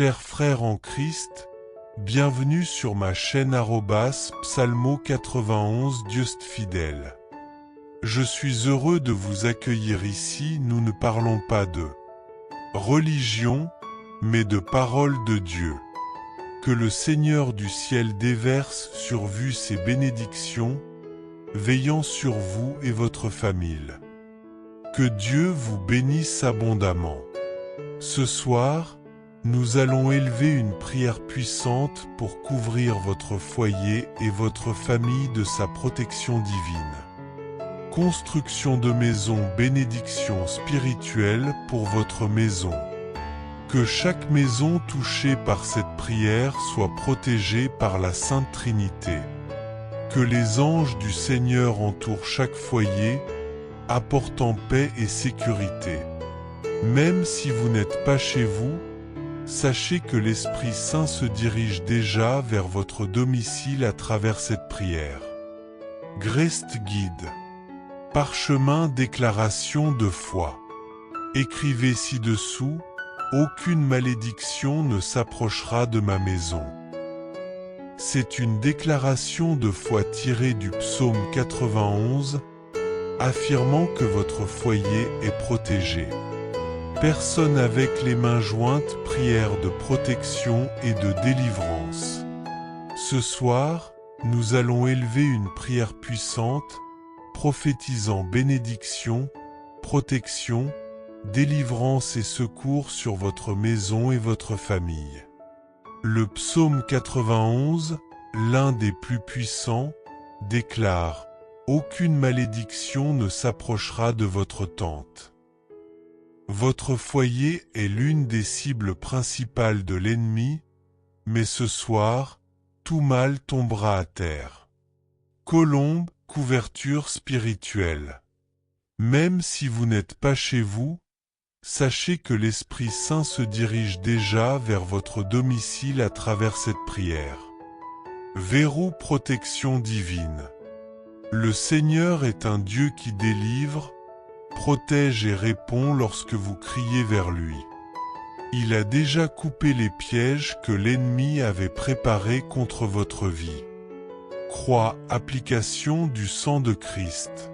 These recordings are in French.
Chers frères en Christ, bienvenue sur ma chaîne @psalmo91 Dieuste fidèle. Je suis heureux de vous accueillir ici. Nous ne parlons pas de religion, mais de parole de Dieu. Que le Seigneur du ciel déverse sur vous ses bénédictions, veillant sur vous et votre famille. Que Dieu vous bénisse abondamment. Ce soir, nous allons élever une prière puissante pour couvrir votre foyer et votre famille de sa protection divine. Construction de maison, bénédiction spirituelle pour votre maison. Que chaque maison touchée par cette prière soit protégée par la Sainte Trinité. Que les anges du Seigneur entourent chaque foyer, apportant paix et sécurité. Même si vous n'êtes pas chez vous, sachez que l'Esprit Saint se dirige déjà vers votre domicile à travers cette prière. Grest guide. Parchemin déclaration de foi. Écrivez ci-dessous, aucune malédiction ne s'approchera de ma maison. C'est une déclaration de foi tirée du psaume 91, affirmant que votre foyer est protégé. Personne avec les mains jointes, prière de protection et de délivrance. Ce soir, nous allons élever une prière puissante, prophétisant bénédiction, protection, délivrance et secours sur votre maison et votre famille. Le psaume 91, l'un des plus puissants, déclare « Aucune malédiction ne s'approchera de votre tente ». Votre foyer est l'une des cibles principales de l'ennemi, mais ce soir, tout mal tombera à terre. Colombe, couverture spirituelle. Même si vous n'êtes pas chez vous, sachez que l'Esprit Saint se dirige déjà vers votre domicile à travers cette prière. Verrou, protection divine. Le Seigneur est un Dieu qui délivre, protège et répond lorsque vous criez vers lui. Il a déjà coupé les pièges que l'ennemi avait préparés contre votre vie. Croix, application du sang de Christ.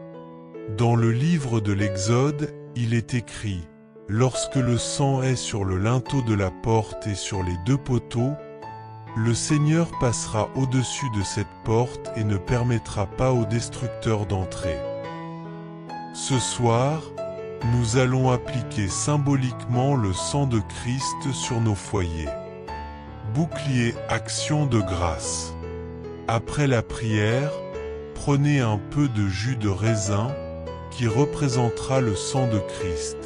Dans le livre de l'Exode, il est écrit « Lorsque le sang est sur le linteau de la porte et sur les deux poteaux, le Seigneur passera au-dessus de cette porte et ne permettra pas au destructeur d'entrer. » Ce soir, nous allons appliquer symboliquement le sang de Christ sur nos foyers. Bouclier, action de grâce. Après la prière, prenez un peu de jus de raisin, qui représentera le sang de Christ.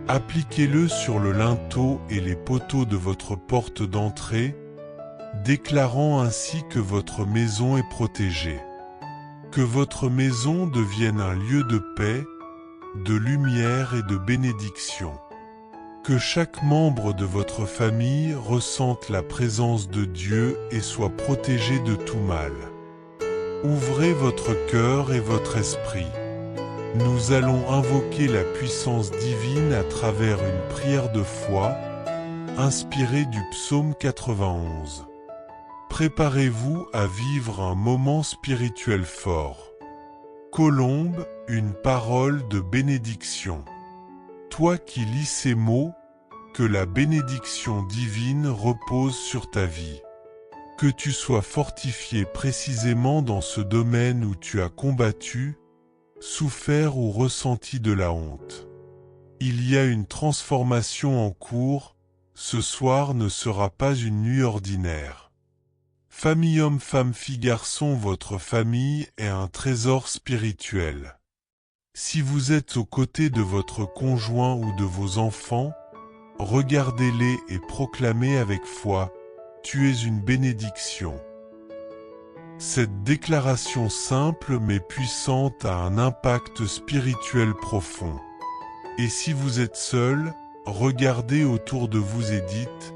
Appliquez-le sur le linteau et les poteaux de votre porte d'entrée, déclarant ainsi que votre maison est protégée. Que votre maison devienne un lieu de paix, de lumière et de bénédiction. Que chaque membre de votre famille ressente la présence de Dieu et soit protégé de tout mal. Ouvrez votre cœur et votre esprit. Nous allons invoquer la puissance divine à travers une prière de foi, inspirée du psaume 91. Préparez-vous à vivre un moment spirituel fort. Colombe, une parole de bénédiction. Toi qui lis ces mots, que la bénédiction divine repose sur ta vie. Que tu sois fortifié précisément dans ce domaine où tu as combattu, souffert ou ressenti de la honte. Il y a une transformation en cours, ce soir ne sera pas une nuit ordinaire. Famille homme, femme, fille, garçon, votre famille est un trésor spirituel. Si vous êtes aux côtés de votre conjoint ou de vos enfants, regardez-les et proclamez avec foi, tu es une bénédiction. Cette déclaration simple mais puissante a un impact spirituel profond. Et si vous êtes seul, regardez autour de vous et dites,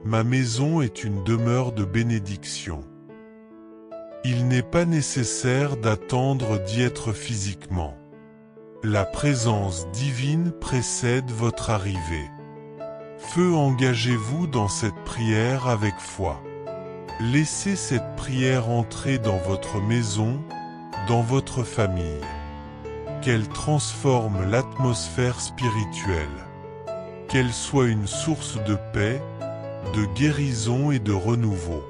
ma maison est une demeure de bénédiction. Il n'est pas nécessaire d'attendre d'y être physiquement. La présence divine précède votre arrivée. Feu, engagez-vous dans cette prière avec foi. Laissez cette prière entrer dans votre maison, dans votre famille. Qu'elle transforme l'atmosphère spirituelle. Qu'elle soit une source de paix, de guérison et de renouveau.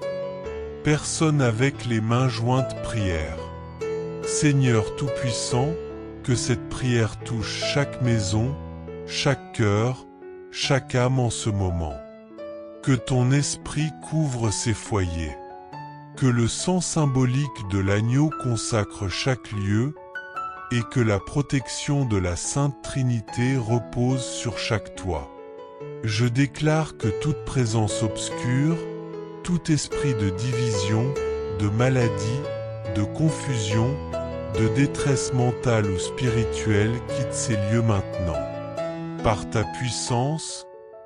Personne avec les mains jointes prière. Seigneur Tout-Puissant, que cette prière touche chaque maison, chaque cœur, chaque âme en ce moment. Que ton esprit couvre ces foyers. Que le sang symbolique de l'agneau consacre chaque lieu et que la protection de la Sainte Trinité repose sur chaque toit. Je déclare que toute présence obscure, tout esprit de division, de maladie, de confusion, de détresse mentale ou spirituelle quitte ces lieux maintenant. Par ta puissance,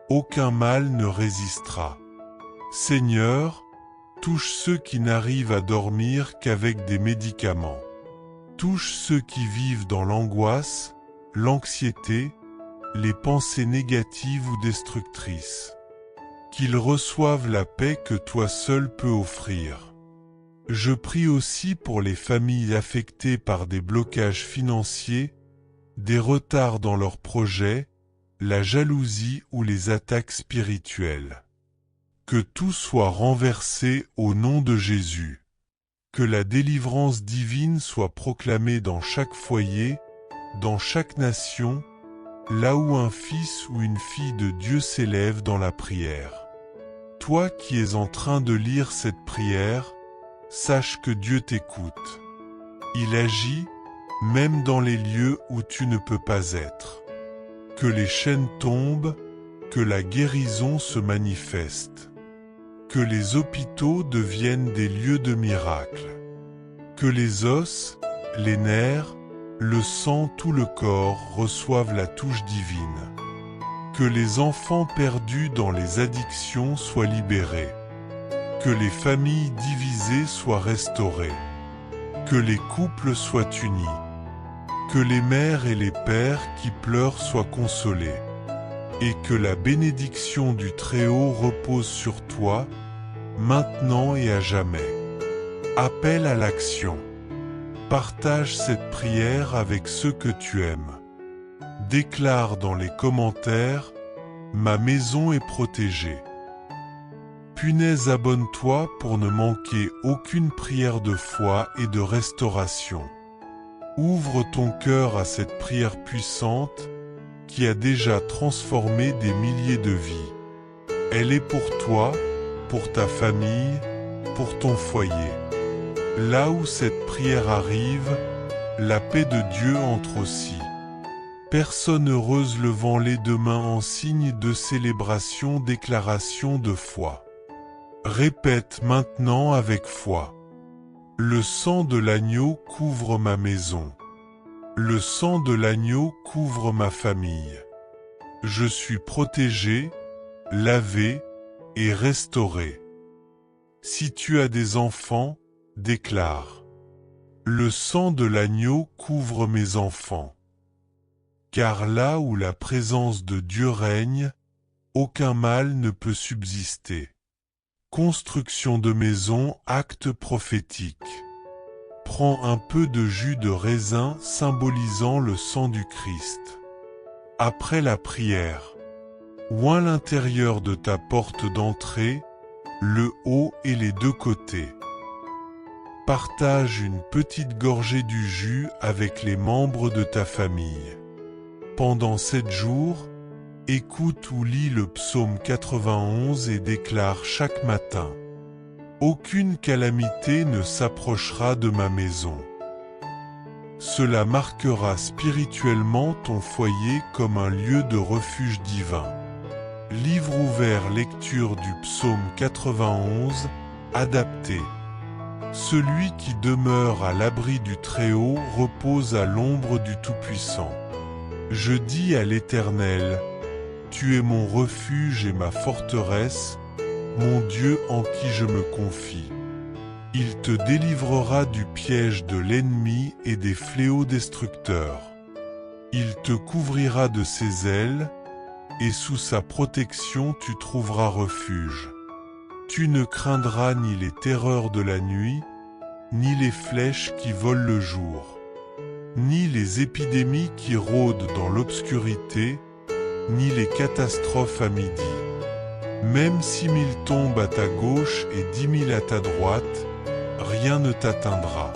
aucun mal ne résistera. Seigneur, touche ceux qui n'arrivent à dormir qu'avec des médicaments. Touche ceux qui vivent dans l'angoisse, l'anxiété, les pensées négatives ou destructrices. Qu'ils reçoivent la paix que toi seul peux offrir. Je prie aussi pour les familles affectées par des blocages financiers, des retards dans leurs projets, la jalousie ou les attaques spirituelles. Que tout soit renversé au nom de Jésus. Que la délivrance divine soit proclamée dans chaque foyer, dans chaque nation, là où un fils ou une fille de Dieu s'élève dans la prière. Toi qui es en train de lire cette prière, sache que Dieu t'écoute. Il agit, même dans les lieux où tu ne peux pas être. Que les chaînes tombent, que la guérison se manifeste. Que les hôpitaux deviennent des lieux de miracles. Que les os, les nerfs, le sang, tout le corps reçoivent la touche divine. Que les enfants perdus dans les addictions soient libérés. Que les familles divisées soient restaurées. Que les couples soient unis. Que les mères et les pères qui pleurent soient consolés. Et que la bénédiction du Très-Haut repose sur toi, maintenant et à jamais. Appel à l'action. Partage cette prière avec ceux que tu aimes. Déclare dans les commentaires « Ma maison est protégée ». Punaise, abonne-toi pour ne manquer aucune prière de foi et de restauration. Ouvre ton cœur à cette prière puissante qui a déjà transformé des milliers de vies. Elle est pour toi, pour ta famille, pour ton foyer. Là où cette prière arrive, la paix de Dieu entre aussi. Personne heureuse levant les deux mains en signe de célébration, déclaration de foi. Répète maintenant avec foi. Le sang de l'agneau couvre ma maison. Le sang de l'agneau couvre ma famille. Je suis protégé, lavé et restauré. Si tu as des enfants, déclare. Le sang de l'agneau couvre mes enfants. Car là où la présence de Dieu règne, aucun mal ne peut subsister. Construction de maison, acte prophétique. Prends un peu de jus de raisin symbolisant le sang du Christ. Après la prière, oins l'intérieur de ta porte d'entrée, le haut et les deux côtés. Partage une petite gorgée du jus avec les membres de ta famille. Pendant 7 jours, écoute ou lis le psaume 91 et déclare chaque matin. Aucune calamité ne s'approchera de ma maison. Cela marquera spirituellement ton foyer comme un lieu de refuge divin. Livre ouvert, lecture du psaume 91, adapté. Celui qui demeure à l'abri du Très-Haut repose à l'ombre du Tout-Puissant. Je dis à l'Éternel, tu es mon refuge et ma forteresse, mon Dieu en qui je me confie. Il te délivrera du piège de l'ennemi et des fléaux destructeurs. Il te couvrira de ses ailes, et sous sa protection tu trouveras refuge. Tu ne craindras ni les terreurs de la nuit, ni les flèches qui volent le jour, ni les épidémies qui rôdent dans l'obscurité, ni les catastrophes à midi. Même 6 000 tombent à ta gauche et 10 000 à ta droite, rien ne t'atteindra.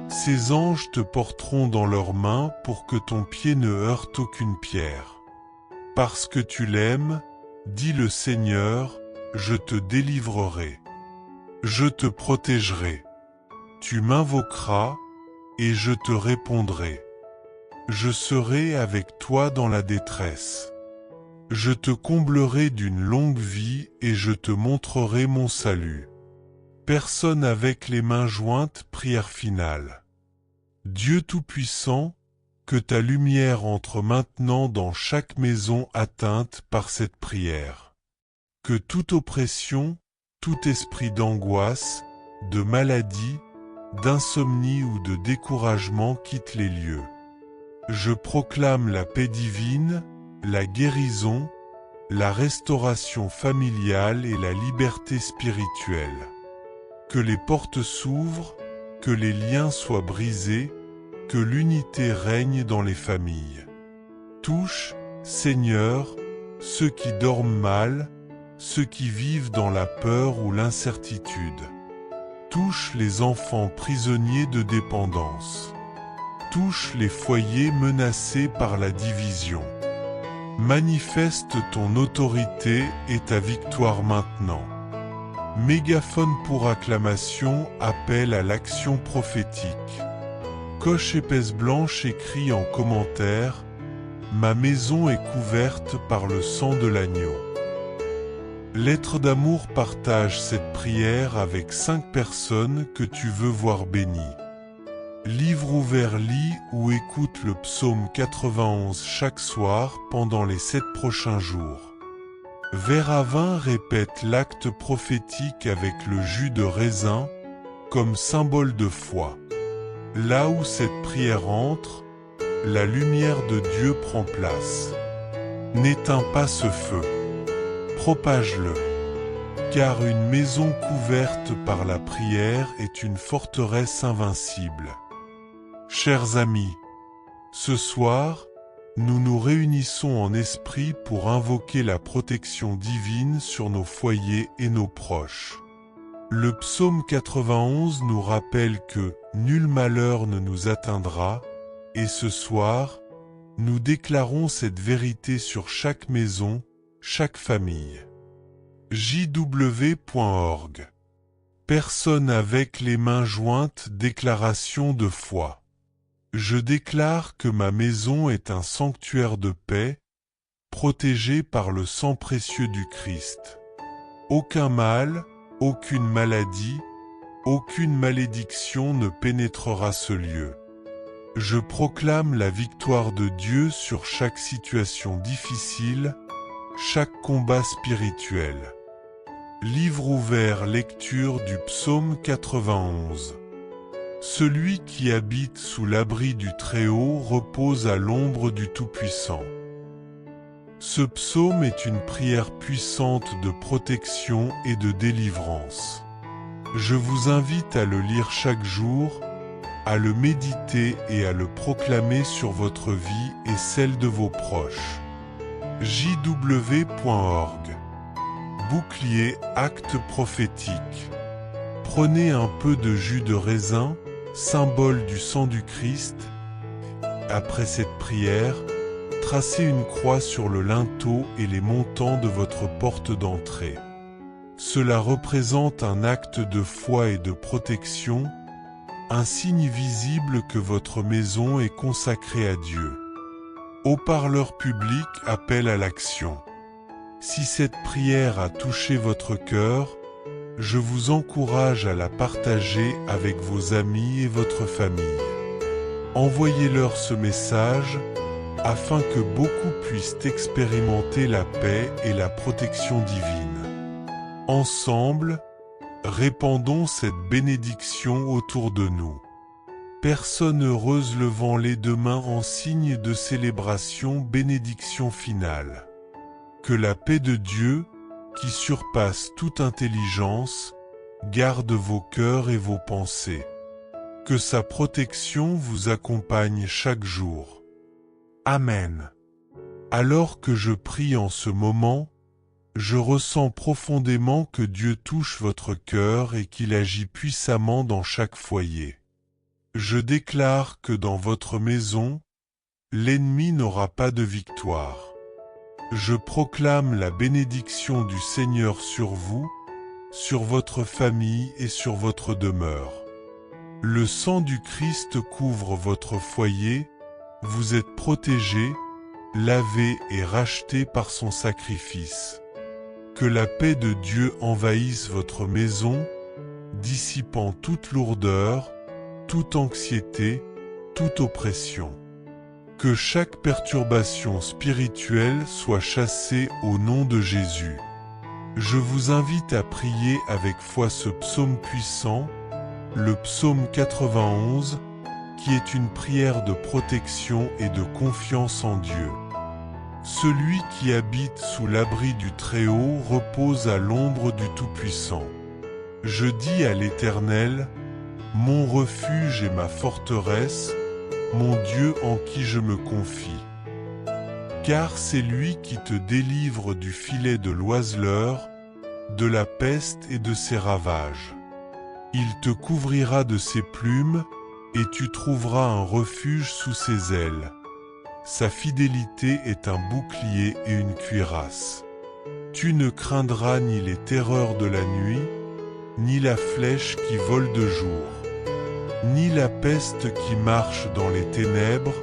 Ces anges te porteront dans leurs mains pour que ton pied ne heurte aucune pierre. Parce que tu l'aimes, dit le Seigneur, je te délivrerai. Je te protégerai. Tu m'invoqueras, et je te répondrai. Je serai avec toi dans la détresse. Je te comblerai d'une longue vie et je te montrerai mon salut. Personne avec les mains jointes, prière finale. Dieu Tout-Puissant, que ta lumière entre maintenant dans chaque maison atteinte par cette prière. Que toute oppression, tout esprit d'angoisse, de maladie, d'insomnie ou de découragement quitte les lieux. Je proclame la paix divine, la guérison, la restauration familiale et la liberté spirituelle. Que les portes s'ouvrent, que les liens soient brisés, que l'unité règne dans les familles. Touche, Seigneur, ceux qui dorment mal, ceux qui vivent dans la peur ou l'incertitude. Touche les enfants prisonniers de dépendance. Touche les foyers menacés par la division. Manifeste ton autorité et ta victoire maintenant. Mégaphone pour acclamation appelle à l'action prophétique. Coche épaisse blanche écrit en commentaire « Ma maison est couverte par le sang de l'agneau ». Lettre d'amour partage cette prière avec 5 personnes que tu veux voir bénies. Livre ouvert, lis ou écoute le psaume 91 chaque soir pendant les 7 prochains jours. Verre à vin répète l'acte prophétique avec le jus de raisin comme symbole de foi. Là où cette prière entre, la lumière de Dieu prend place. N'éteins pas ce feu. Propage-le. Car une maison couverte par la prière est une forteresse invincible. Chers amis, ce soir, nous nous réunissons en esprit pour invoquer la protection divine sur nos foyers et nos proches. Le psaume 91 nous rappelle que « Nul malheur ne nous atteindra » et ce soir, nous déclarons cette vérité sur chaque maison, chaque famille. jw.org. Personne avec les mains jointes, déclaration de foi. Je déclare que ma maison est un sanctuaire de paix, protégé par le sang précieux du Christ. Aucun mal, aucune maladie, aucune malédiction ne pénétrera ce lieu. Je proclame la victoire de Dieu sur chaque situation difficile, chaque combat spirituel. Livre ouvert, lecture du psaume 91. Celui qui habite sous l'abri du Très-Haut repose à l'ombre du Tout-Puissant. Ce psaume est une prière puissante de protection et de délivrance. Je vous invite à le lire chaque jour, à le méditer et à le proclamer sur votre vie et celle de vos proches. jw.org. Bouclier, acte prophétique. Prenez un peu de jus de raisin, symbole du sang du Christ. Après cette prière, tracez une croix sur le linteau et les montants de votre porte d'entrée. Cela représente un acte de foi et de protection, un signe visible que votre maison est consacrée à Dieu. Haut-parleur public appelle à l'action. Si cette prière a touché votre cœur, je vous encourage à la partager avec vos amis et votre famille. Envoyez-leur ce message afin que beaucoup puissent expérimenter la paix et la protection divine. Ensemble, répandons cette bénédiction autour de nous. Personne heureuse levant les 2 mains en signe de célébration, bénédiction finale. Que la paix de Dieu, qui surpasse toute intelligence, garde vos cœurs et vos pensées. Que sa protection vous accompagne chaque jour. Amen. Alors que je prie en ce moment, je ressens profondément que Dieu touche votre cœur et qu'il agit puissamment dans chaque foyer. Je déclare que dans votre maison, l'ennemi n'aura pas de victoire. Je proclame la bénédiction du Seigneur sur vous, sur votre famille et sur votre demeure. Le sang du Christ couvre votre foyer, vous êtes protégés, lavés et rachetés par son sacrifice. Que la paix de Dieu envahisse votre maison, dissipant toute lourdeur, toute anxiété, toute oppression. Que chaque perturbation spirituelle soit chassée au nom de Jésus. Je vous invite à prier avec foi ce psaume puissant, le psaume 91, qui est une prière de protection et de confiance en Dieu. Celui qui habite sous l'abri du Très-Haut repose à l'ombre du Tout-Puissant. Je dis à l'Éternel, mon refuge et ma forteresse, mon Dieu en qui je me confie. Car c'est lui qui te délivre du filet de l'oiseleur, de la peste et de ses ravages. Il te couvrira de ses plumes, et tu trouveras un refuge sous ses ailes. Sa fidélité est un bouclier et une cuirasse. Tu ne craindras ni les terreurs de la nuit, ni la flèche qui vole de jour, ni la peste qui marche dans les ténèbres,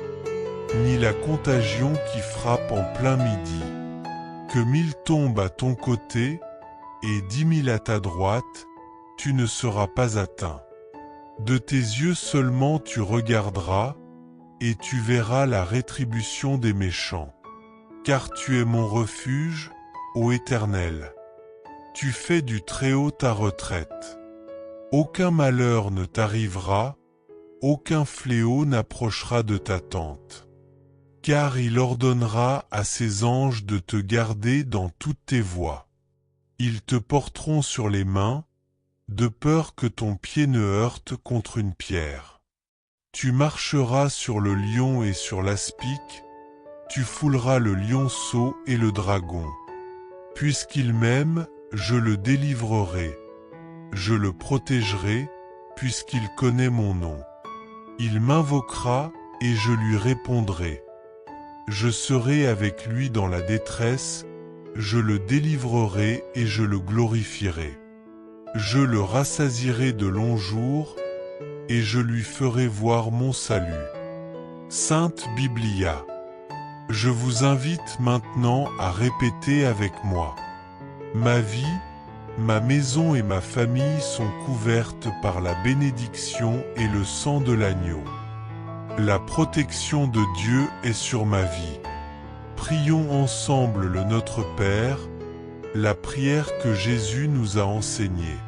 ni la contagion qui frappe en plein midi. Que 1000 tombent à ton côté, et 10 000 à ta droite, tu ne seras pas atteint. De tes yeux seulement tu regarderas, et tu verras la rétribution des méchants. Car tu es mon refuge, ô Éternel. Tu fais du Très-Haut ta retraite. Aucun malheur ne t'arrivera, aucun fléau n'approchera de ta tente. Car il ordonnera à ses anges de te garder dans toutes tes voies. Ils te porteront sur les mains, de peur que ton pied ne heurte contre une pierre. Tu marcheras sur le lion et sur l'aspic, tu fouleras le lionceau et le dragon. Puisqu'il m'aime, je le délivrerai. Je le protégerai, puisqu'il connaît mon nom. Il m'invoquera, et je lui répondrai. Je serai avec lui dans la détresse, je le délivrerai et je le glorifierai. Je le rassasierai de longs jours, et je lui ferai voir mon salut. Sainte Biblia. Je vous invite maintenant à répéter avec moi. Ma vie, ma maison et ma famille sont couvertes par la bénédiction et le sang de l'agneau. La protection de Dieu est sur ma vie. Prions ensemble le Notre Père, la prière que Jésus nous a enseignée.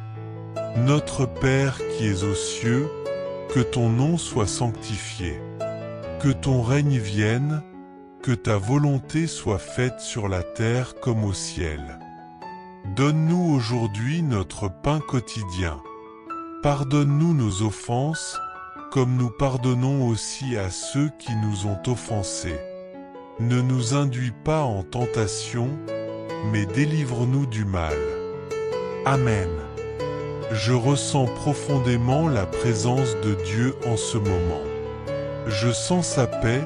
Notre Père qui es aux cieux, que ton nom soit sanctifié. Que ton règne vienne, que ta volonté soit faite sur la terre comme au ciel. Donne-nous aujourd'hui notre pain quotidien. Pardonne-nous nos offenses, comme nous pardonnons aussi à ceux qui nous ont offensés. Ne nous induis pas en tentation, mais délivre-nous du mal. Amen. Je ressens profondément la présence de Dieu en ce moment. Je sens sa paix,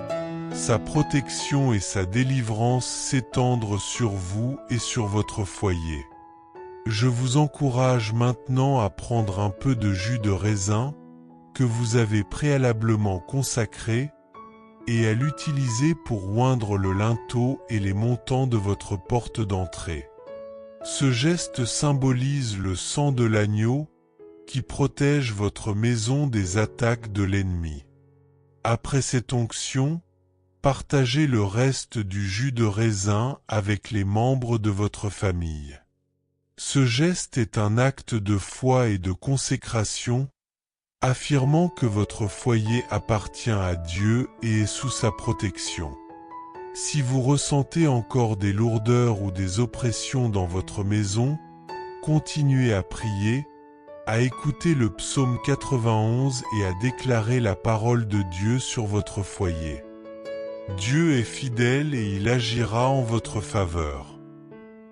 sa protection et sa délivrance s'étendre sur vous et sur votre foyer. Je vous encourage maintenant à prendre un peu de jus de raisin que vous avez préalablement consacré et à l'utiliser pour oindre le linteau et les montants de votre porte d'entrée. Ce geste symbolise le sang de l'agneau qui protège votre maison des attaques de l'ennemi. Après cette onction, partagez le reste du jus de raisin avec les membres de votre famille. Ce geste est un acte de foi et de consécration, affirmant que votre foyer appartient à Dieu et est sous sa protection. Si vous ressentez encore des lourdeurs ou des oppressions dans votre maison, continuez à prier, à écouter le psaume 91 et à déclarer la parole de Dieu sur votre foyer. Dieu est fidèle et il agira en votre faveur.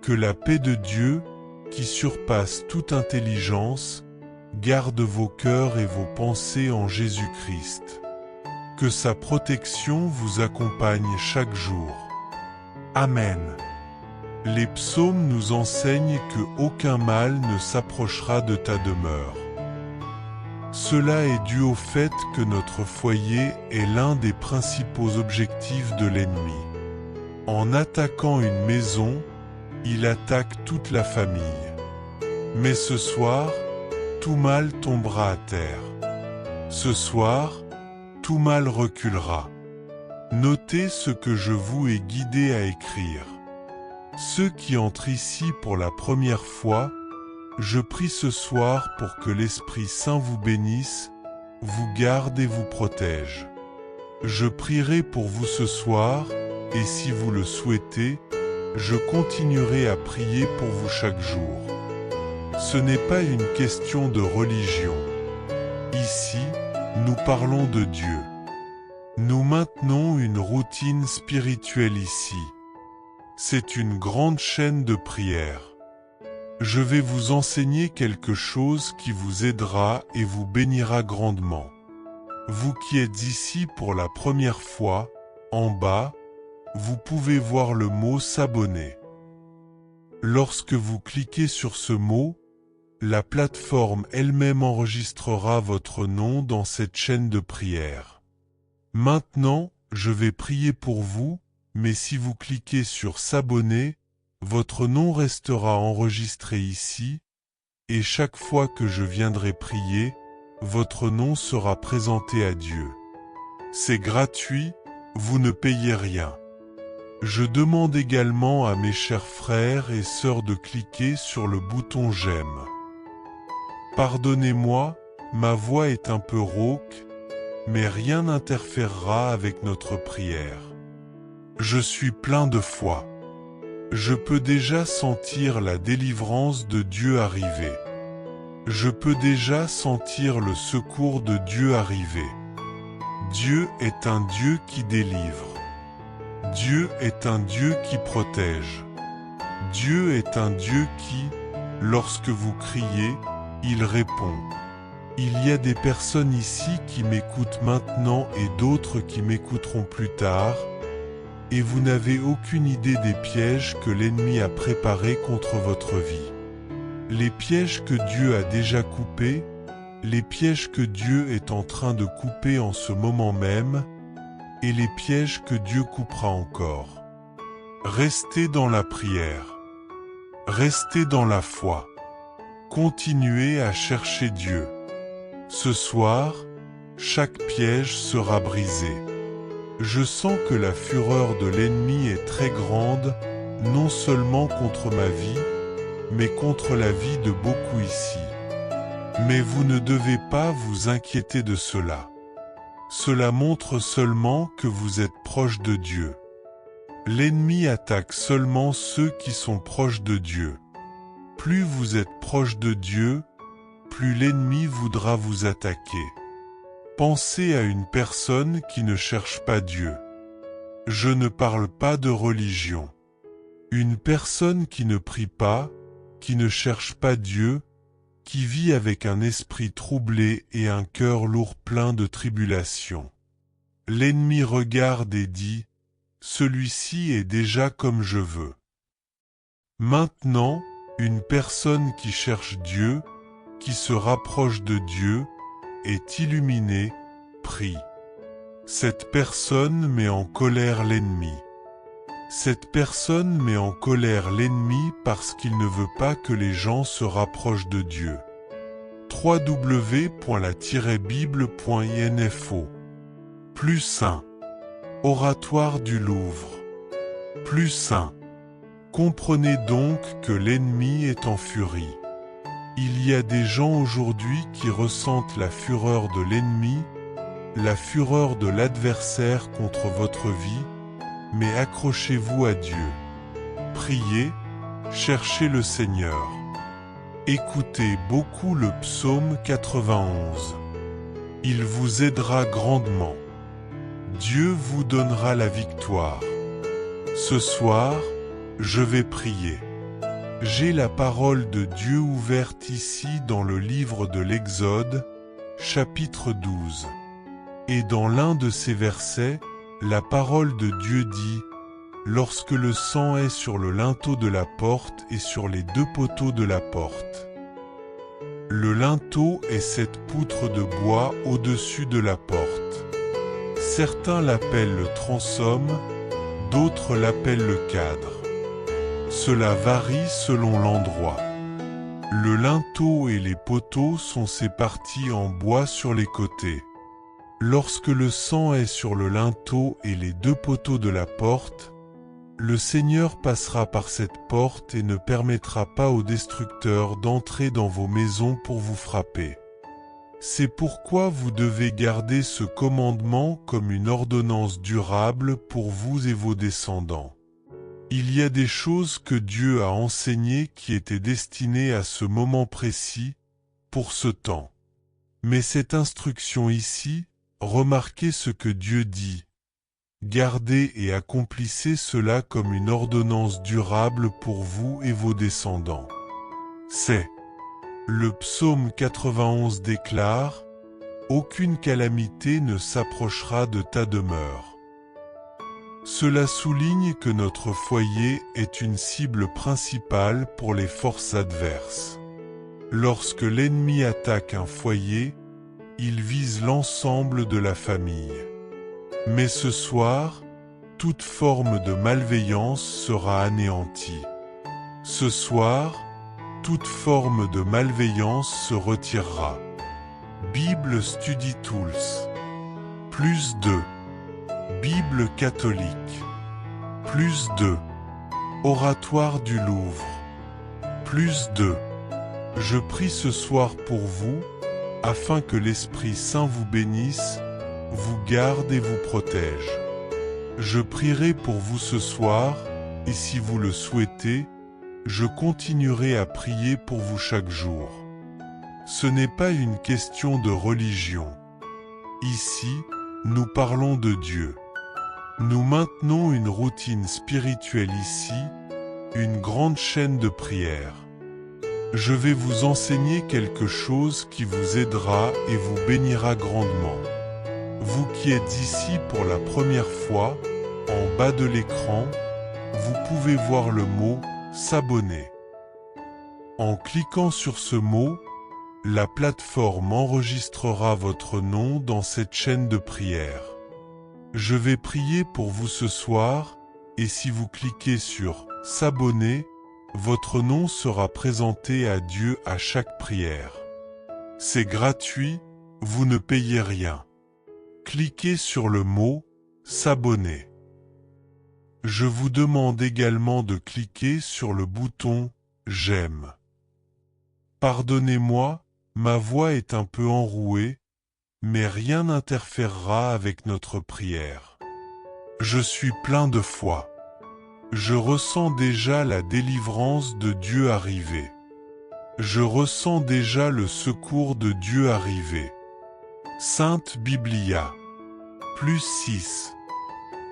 Que la paix de Dieu, qui surpasse toute intelligence, garde vos cœurs et vos pensées en Jésus-Christ. Que sa protection vous accompagne chaque jour. Amen. Les psaumes nous enseignent que aucun mal ne s'approchera de ta demeure. Cela est dû au fait que notre foyer est l'un des principaux objectifs de l'ennemi. En attaquant une maison, il attaque toute la famille. Mais ce soir, tout mal tombera à terre. Ce soir, tout mal reculera. Notez ce que je vous ai guidé à écrire. Ceux qui entrent ici pour la première fois, je prie ce soir pour que l'Esprit Saint vous bénisse, vous garde et vous protège. Je prierai pour vous ce soir, et si vous le souhaitez, je continuerai à prier pour vous chaque jour. Ce n'est pas une question de religion. Ici, nous parlons de Dieu. Nous maintenons une routine spirituelle ici. C'est une grande chaîne de prière. Je vais vous enseigner quelque chose qui vous aidera et vous bénira grandement. Vous qui êtes ici pour la première fois, en bas, vous pouvez voir le mot « s'abonner ». Lorsque vous cliquez sur ce mot, la plateforme elle-même enregistrera votre nom dans cette chaîne de prière. Maintenant, je vais prier pour vous, mais si vous cliquez sur « S'abonner », votre nom restera enregistré ici, et chaque fois que je viendrai prier, votre nom sera présenté à Dieu. C'est gratuit, vous ne payez rien. Je demande également à mes chers frères et sœurs de cliquer sur le bouton « J'aime ». Pardonnez-moi, ma voix est un peu rauque, mais rien n'interférera avec notre prière. Je suis plein de foi. Je peux déjà sentir la délivrance de Dieu arriver. Je peux déjà sentir le secours de Dieu arriver. Dieu est un Dieu qui délivre. Dieu est un Dieu qui protège. Dieu est un Dieu qui, lorsque vous criez, il répond. Il y a des personnes ici qui m'écoutent maintenant et d'autres qui m'écouteront plus tard, et vous n'avez aucune idée des pièges que l'ennemi a préparés contre votre vie. Les pièges que Dieu a déjà coupés, les pièges que Dieu est en train de couper en ce moment même, et les pièges que Dieu coupera encore. Restez dans la prière. Restez dans la foi. Continuez à chercher Dieu. Ce soir, chaque piège sera brisé. Je sens que la fureur de l'ennemi est très grande, non seulement contre ma vie, mais contre la vie de beaucoup ici. Mais vous ne devez pas vous inquiéter de cela. Cela montre seulement que vous êtes proche de Dieu. L'ennemi attaque seulement ceux qui sont proches de Dieu. Plus vous êtes proche de Dieu, plus l'ennemi voudra vous attaquer. Pensez à une personne qui ne cherche pas Dieu. Je ne parle pas de religion. Une personne qui ne prie pas, qui ne cherche pas Dieu, qui vit avec un esprit troublé et un cœur lourd plein de tribulations. L'ennemi regarde et dit, « Celui-ci est déjà comme je veux. » Maintenant, une personne qui cherche Dieu, qui se rapproche de Dieu, est illuminée, prie. Cette personne met en colère l'ennemi. Cette personne met en colère l'ennemi parce qu'il ne veut pas que les gens se rapprochent de Dieu. www.la-bible.info. Plus saint. Oratoire du Louvre. Plus saint. Comprenez donc que l'ennemi est en furie. Il y a des gens aujourd'hui qui ressentent la fureur de l'ennemi, la fureur de l'adversaire contre votre vie, mais accrochez-vous à Dieu. Priez, cherchez le Seigneur. Écoutez beaucoup le psaume 91. Il vous aidera grandement. Dieu vous donnera la victoire. Ce soir, je vais prier. J'ai la parole de Dieu ouverte ici dans le livre de l'Exode, chapitre 12. Et dans l'un de ces versets, la parole de Dieu dit « Lorsque le sang est sur le linteau de la porte et sur les deux poteaux de la porte ». Le linteau est cette poutre de bois au-dessus de la porte. Certains l'appellent le transom, d'autres l'appellent le cadre. Cela varie selon l'endroit. Le linteau et les poteaux sont ces parties en bois sur les côtés. Lorsque le sang est sur le linteau et les deux poteaux de la porte, le Seigneur passera par cette porte et ne permettra pas aux destructeurs d'entrer dans vos maisons pour vous frapper. C'est pourquoi vous devez garder ce commandement comme une ordonnance durable pour vous et vos descendants. Il y a des choses que Dieu a enseignées qui étaient destinées à ce moment précis, pour ce temps. Mais cette instruction ici, remarquez ce que Dieu dit. Gardez et accomplissez cela comme une ordonnance durable pour vous et vos descendants. C'est. Le psaume 91 déclare « Aucune calamité ne s'approchera de ta demeure ». Cela souligne que notre foyer est une cible principale pour les forces adverses. Lorsque l'ennemi attaque un foyer, il vise l'ensemble de la famille. Mais ce soir, toute forme de malveillance sera anéantie. Ce soir, toute forme de malveillance se retirera. Bible Study Tools. +2. Bible catholique. +2. Oratoire du Louvre. +2. Je prie ce soir pour vous, afin que l'Esprit Saint vous bénisse, vous garde et vous protège. Je prierai pour vous ce soir, et si vous le souhaitez, je continuerai à prier pour vous chaque jour. Ce n'est pas une question de religion. Ici, nous parlons de Dieu. Nous maintenons une routine spirituelle ici, une grande chaîne de prière. Je vais vous enseigner quelque chose qui vous aidera et vous bénira grandement. Vous qui êtes ici pour la première fois, en bas de l'écran, vous pouvez voir le mot « S'abonner ». En cliquant sur ce mot, la plateforme enregistrera votre nom dans cette chaîne de prière. Je vais prier pour vous ce soir, et si vous cliquez sur « S'abonner », votre nom sera présenté à Dieu à chaque prière. C'est gratuit, vous ne payez rien. Cliquez sur le mot « S'abonner ». Je vous demande également de cliquer sur le bouton « J'aime ». Pardonnez-moi, ma voix est un peu enrouée, mais rien n'interférera avec notre prière. Je suis plein de foi. Je ressens déjà la délivrance de Dieu arriver. Je ressens déjà le secours de Dieu arriver. Sainte Biblia. +6.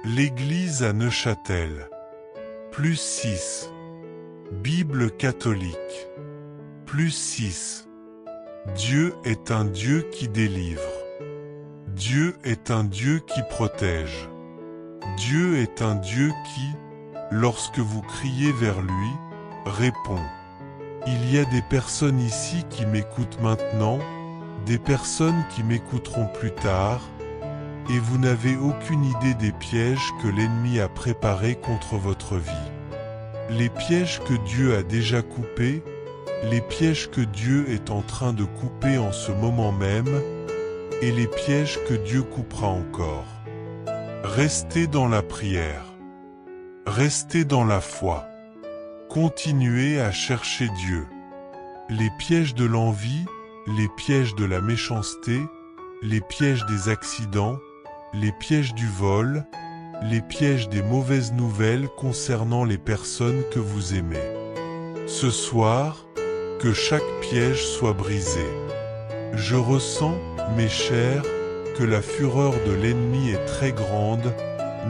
L'Église à Neuchâtel. +6. Bible catholique. +6. Dieu est un Dieu qui délivre. Dieu est un Dieu qui protège. Dieu est un Dieu qui, lorsque vous criez vers lui, répond. Il y a des personnes ici qui m'écoutent maintenant, des personnes qui m'écouteront plus tard, et vous n'avez aucune idée des pièges que l'ennemi a préparés contre votre vie. Les pièges que Dieu a déjà coupés, les pièges que Dieu est en train de couper en ce moment même, et les pièges que Dieu coupera encore. Restez dans la prière. Restez dans la foi. Continuez à chercher Dieu. Les pièges de l'envie, les pièges de la méchanceté, les pièges des accidents, les pièges du vol, les pièges des mauvaises nouvelles concernant les personnes que vous aimez. Ce soir, que chaque piège soit brisé. Je ressens, mes chers, que la fureur de l'ennemi est très grande,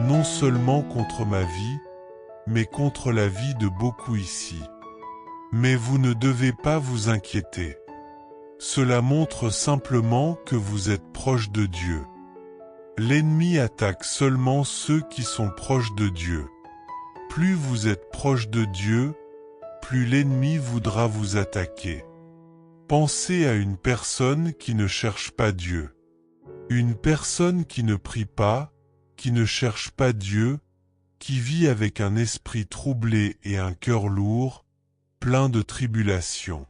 non seulement contre ma vie, mais contre la vie de beaucoup ici. Mais vous ne devez pas vous inquiéter. Cela montre simplement que vous êtes proche de Dieu. L'ennemi attaque seulement ceux qui sont proches de Dieu. Plus vous êtes proche de Dieu, plus l'ennemi voudra vous attaquer. Pensez à une personne qui ne cherche pas Dieu. Une personne qui ne prie pas, qui ne cherche pas Dieu, qui vit avec un esprit troublé et un cœur lourd, plein de tribulations.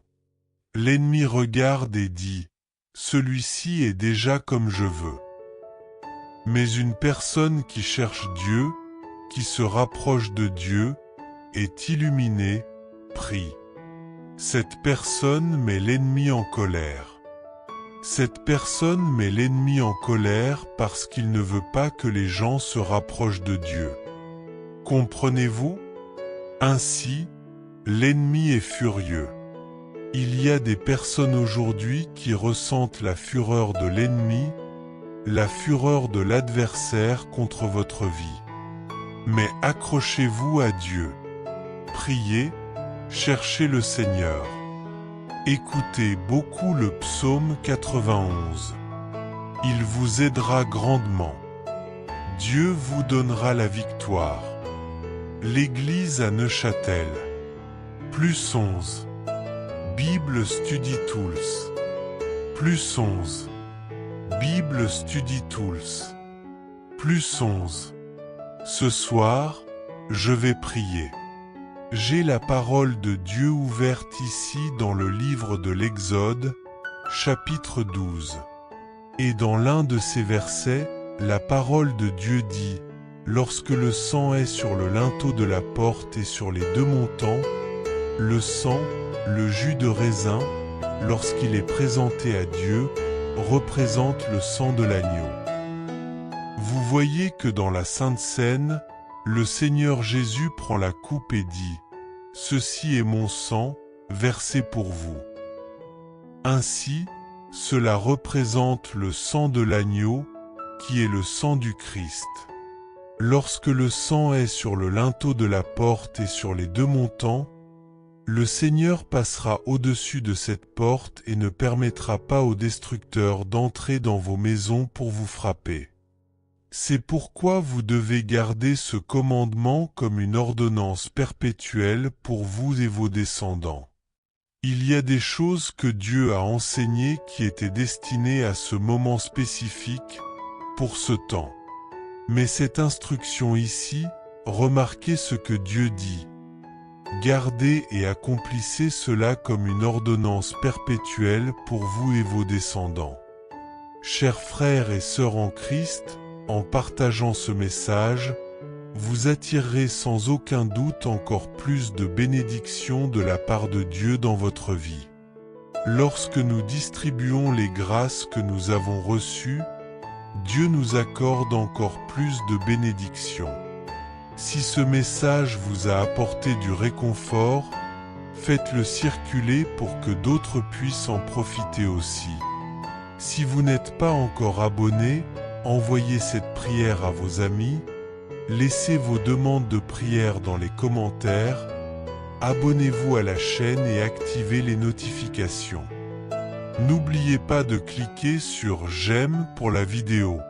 L'ennemi regarde et dit, « Celui-ci est déjà comme je veux. » Mais une personne qui cherche Dieu, qui se rapproche de Dieu, est illuminée, prie. Cette personne met l'ennemi en colère. Cette personne met l'ennemi en colère parce qu'il ne veut pas que les gens se rapprochent de Dieu. Comprenez-vous? Ainsi, l'ennemi est furieux. Il y a des personnes aujourd'hui qui ressentent la fureur de l'ennemi, la fureur de l'adversaire contre votre vie. Mais accrochez-vous à Dieu. Priez, cherchez le Seigneur. Écoutez beaucoup le psaume 91. Il vous aidera grandement. Dieu vous donnera la victoire. L'Église à Neuchâtel. +11. Bible Study Tools. +11. Bible Study Tools. +11. Ce soir, je vais prier. J'ai la parole de Dieu ouverte ici dans le livre de l'Exode, chapitre 12. Et dans l'un de ces versets, la parole de Dieu dit, « Lorsque le sang est sur le linteau de la porte et sur les deux montants, le sang, le jus de raisin, lorsqu'il est présenté à Dieu, représente le sang de l'agneau. » Vous voyez que dans la Sainte Seine, le Seigneur Jésus prend la coupe et dit, « Ceci est mon sang, versé pour vous. » Ainsi, cela représente le sang de l'agneau, qui est le sang du Christ. Lorsque le sang est sur le linteau de la porte et sur les deux montants, le Seigneur passera au-dessus de cette porte et ne permettra pas aux destructeurs d'entrer dans vos maisons pour vous frapper. C'est pourquoi vous devez garder ce commandement comme une ordonnance perpétuelle pour vous et vos descendants. Il y a des choses que Dieu a enseignées qui étaient destinées à ce moment spécifique, pour ce temps. Mais cette instruction ici, remarquez ce que Dieu dit. Gardez et accomplissez cela comme une ordonnance perpétuelle pour vous et vos descendants. Chers frères et sœurs en Christ, en partageant ce message, vous attirerez sans aucun doute encore plus de bénédictions de la part de Dieu dans votre vie. Lorsque nous distribuons les grâces que nous avons reçues, Dieu nous accorde encore plus de bénédictions. Si ce message vous a apporté du réconfort, faites-le circuler pour que d'autres puissent en profiter aussi. Si vous n'êtes pas encore abonné, envoyez cette prière à vos amis, laissez vos demandes de prière dans les commentaires, abonnez-vous à la chaîne et activez les notifications. N'oubliez pas de cliquer sur « J'aime » pour la vidéo.